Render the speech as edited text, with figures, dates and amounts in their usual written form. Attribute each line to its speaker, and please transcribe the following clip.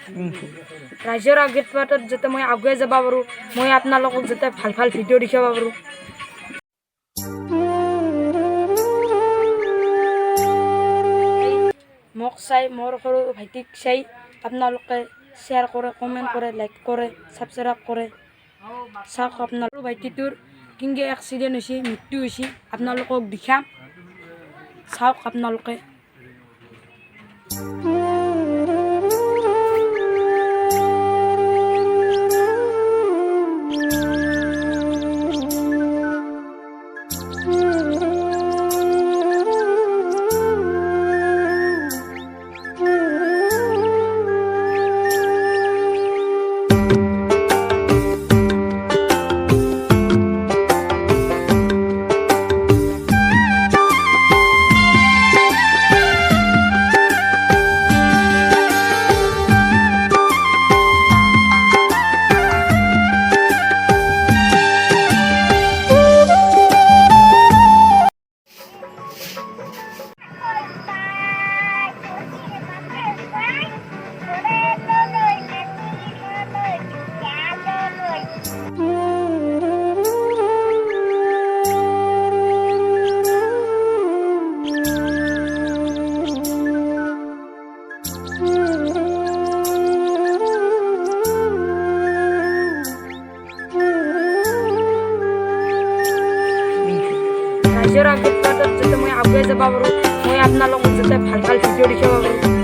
Speaker 1: ৰাইজৰ আশীৰ্বাদত যাতে মই আগুৱাই যাব পাৰোঁ, মই আপোনালোকক যাতে ভাল ভাল ভিডিঅ' দেখাব পাৰোঁ। মোক চাই, মোৰ সৰু ভাইটিক চাই আপোনালোকে শ্বেয়াৰ কৰে, কমেণ্ট কৰে, লাইক কৰে, ছাবস্ক্ৰাইব কৰে। চাওক আপোনালোকৰ ভাইটিটোৰ কেনেকৈ এক্সিডেণ্ট হৈছে, মৃত্যু হৈছে, আপোনালোকক দেখাম, চাওক আপোনালোকে। ৰাইজৰ আশীৰ্বাদত যাতে মই আগুৱাই যাব পাৰোঁ, মই আপোনালোকক যাতে ভাল ভাল ভিডিঅ' দেখাব পাৰোঁ।